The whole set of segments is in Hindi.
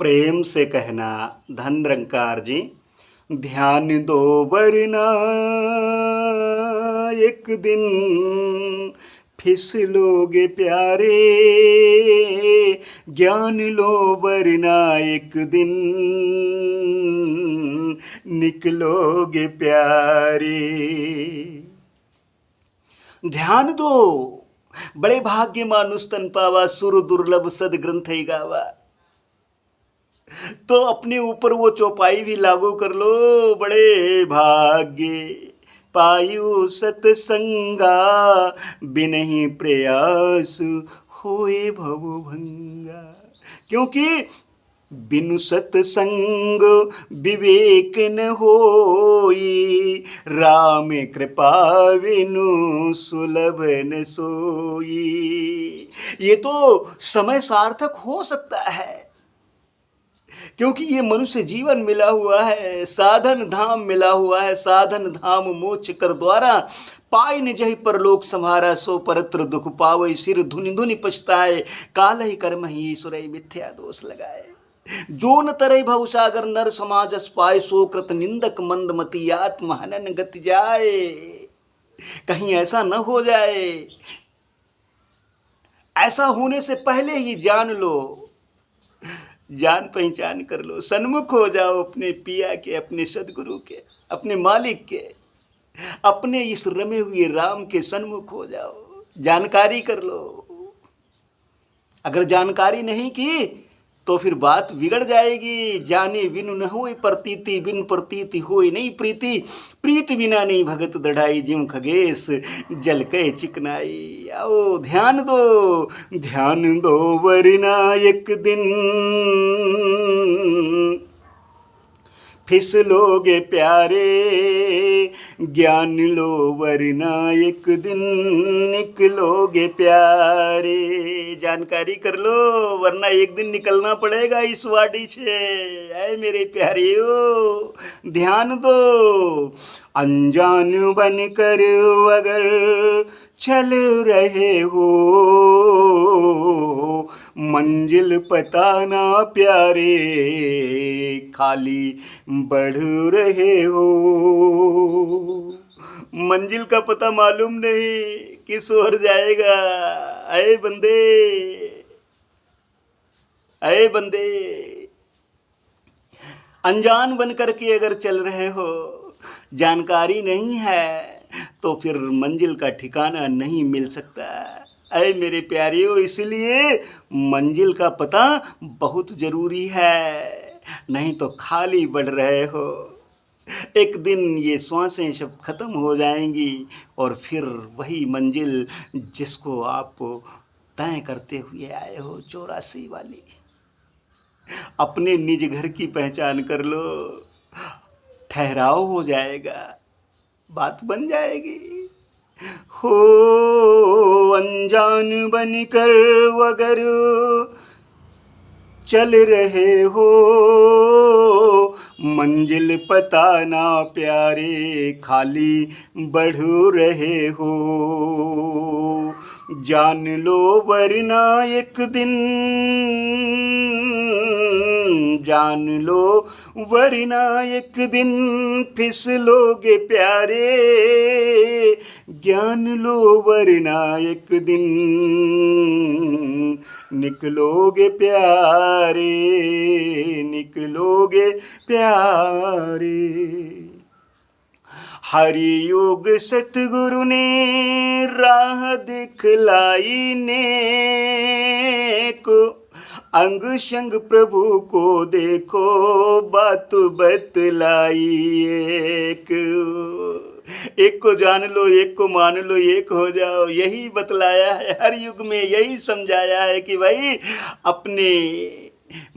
प्रेम से कहना धन निरंकार जी। ध्यान दो वरना एक दिन फिसलोगे प्यारे, ज्ञान लो वरना एक दिन निकलोगे प्यारे। ध्यान दो, बड़े भाग्य मानुष तन पावा, सुर दुर्लभ सद ग्रंथ ही गावा। तो अपने ऊपर वो चौपाई भी लागू कर लो, बड़े भाग्य पायु सतसंगा, बिनहि प्रयास होए भव भंगा। क्योंकि बिनु सतसंग विवेक न होई, राम कृपा बिनु सुलभ न सोई। ये तो समय सार्थक हो सकता है, क्योंकि ये मनुष्य जीवन मिला हुआ है, साधन धाम मिला हुआ है। साधन धाम मोक्ष कर द्वारा, पाई न जहि परलोक संहारा, सो परत्र दुख पावै, सिर धुनि धुनि पछताए, काल ही कर्म ही ईश्वर मिथ्या दोष लगाए। जो न तरई भव सागर नर समाज पाए, सो कृत निंदक मंद मति आत्म हनन गति जाए। कहीं ऐसा न हो जाए, ऐसा होने से पहले ही जान लो, जान पहचान कर लो, सन्मुख हो जाओ अपने पिया के, अपने सदगुरु के, अपने मालिक के, अपने इस रमे हुए राम के सन्मुख हो जाओ, जानकारी कर लो। अगर जानकारी नहीं की तो फिर बात बिगड़ जाएगी। जाने बिनु न होए प्रतीति, बिन प्रतीति होए नहीं प्रीति, प्रीत बिना नहीं भगत दढ़ाई, ज्यों खगेश जल के चिकनाई। आओ ध्यान दो, ध्यान दो वरना एक दिन फिसलोगे प्यारे, ज्ञान लो वरना एक दिन निकलोगे प्यारे। जानकारी कर लो, वरना एक दिन निकलना पड़ेगा इस वाडी से। ऐ मेरे प्यारियों, ध्यान दो। अनजान बनकर अगर चल रहे हो, मंजिल पता ना प्यारे, खाली बढ़ रहे हो। मंजिल का पता मालूम नहीं किस ओर जाएगा। अरे बंदे, अरे बंदे, अनजान बन करके अगर चल रहे हो, जानकारी नहीं है, तो फिर मंजिल का ठिकाना नहीं मिल सकता। अरे मेरे प्यारियों, इसलिए मंजिल का पता बहुत जरूरी है, नहीं तो खाली बढ़ रहे हो। एक दिन ये श्वासें सब खत्म हो जाएंगी और फिर वही मंजिल जिसको आप तय करते हुए आए हो, 84 वाली, अपने निज घर की पहचान कर लो, ठहराव हो जाएगा, बात बन जाएगी। हो अनजान बनकर अगर चल रहे हो, मंजिल पता ना प्यारे, खाली बढ़ रहे हो। जान लो वरना एक दिन, जान लो वरना एक दिन फिसलोगे प्यारे, ज्ञान लो वरना एक दिन निकलोगे प्यारे, निकलोगे प्यारे। हरि योग सतगुरु ने राह दिखलाई ने को, अंग संग प्रभु को देखो बात बतलाई। एक को जान लो, एक को मान लो, एक हो जाओ, यही बतलाया है हर युग में, यही समझाया है कि भाई अपने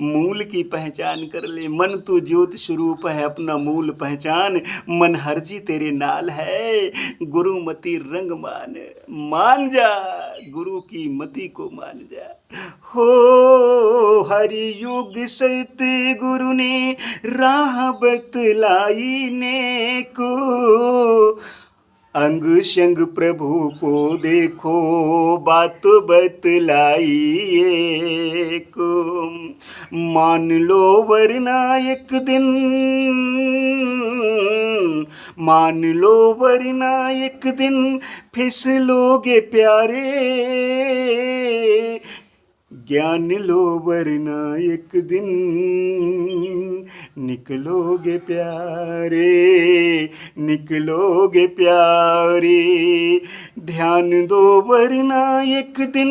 मूल की पहचान कर ले। मन तो ज्योत स्वरूप है, अपना मूल पहचान, मन हरजी तेरे नाल है, गुरु मति रंग मान, मान जा, गुरु की मति को मान जा। हो हरि युग सत गुरु ने राह बतलाई ने को, अंग संग प्रभु को देखो बात बतलाई को। मान लो वरना एक दिन, मान लो वरना एक दिन फिसलोगे प्यारे, ज्ञान लो वरना एक दिन निकलोगे प्यारे, निकलोगे प्यारे। ध्यान दो वरना एक दिन,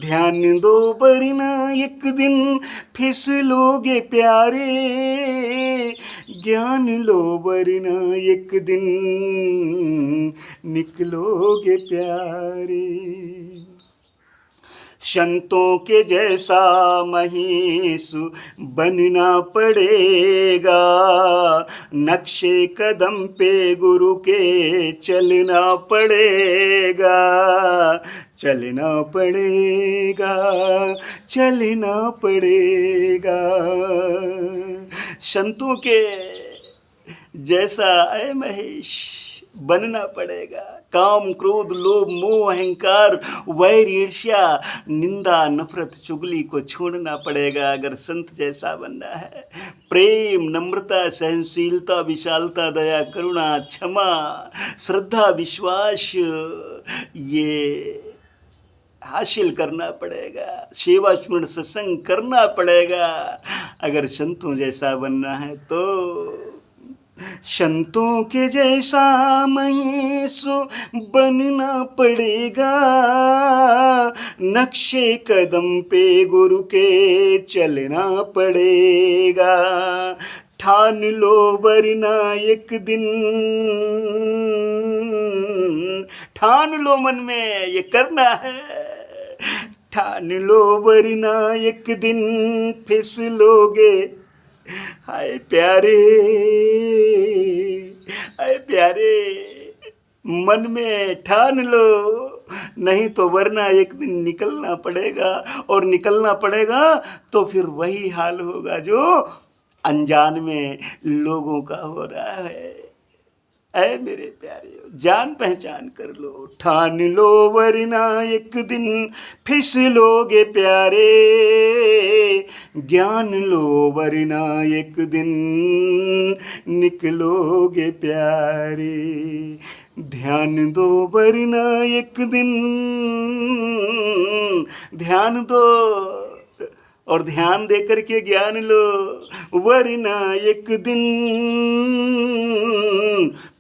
ध्यान दो वरना एक दिन फिसलोगे प्यारे, ज्ञान लो वरना एक दिन निकलोगे प्यारे। संतों के जैसा महीसु बनना पड़ेगा, नक्शे कदम पे गुरु के चलना पड़ेगा, चलना पड़ेगा, चलना पड़ेगा। संतों के जैसा ऐ महेश बनना पड़ेगा। काम, क्रोध, लोभ, मोह, अहंकार, वैर, ईर्ष्या, निंदा, नफरत, चुगली को छोड़ना पड़ेगा अगर संत जैसा बनना है। प्रेम, नम्रता, सहनशीलता, विशालता, दया, करुणा, क्षमा, श्रद्धा, विश्वास, ये हासिल करना पड़ेगा। सेवा, स्मरण, सत्संग करना पड़ेगा अगर संतों जैसा बनना है तो। संतों के जैसा महेशु बनना पड़ेगा, नक्शे कदम पे गुरु के चलना पड़ेगा। ठान लो वरना एक दिन, ठान लो मन में ये करना है, ठान लो वरना एक दिन फिसलोगे। हाय प्यारे, हाय प्यारे, मन में ठान लो, नहीं तो वरना एक दिन निकलना पड़ेगा। और निकलना पड़ेगा तो फिर वही हाल होगा जो अनजान में लोगों का हो रहा है। ऐ मेरे प्यारे, जान पहचान कर लो, ठान लो वरना एक दिन फिसलोगे प्यारे, ज्ञान लो वरना एक दिन निकलोगे प्यारे। ध्यान दो वरना एक दिन, ध्यान दो और ध्यान दे करके ज्ञान लो, वरना एक दिन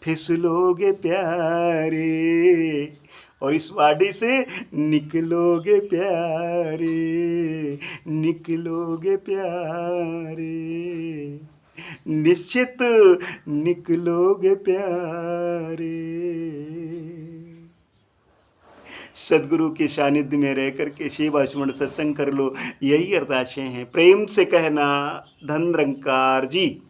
फिसलोगे प्यारे। और इस वाडी से निकलोगे प्यारे, निकलोगे प्यारे, निश्चित निकलोगे प्यारे। सदगुरु के सानिध्य में रह करके सेवा स्मरण सत्संग कर लो, यही अरदासें हैं। प्रेम से कहना, धन निरंकार जी।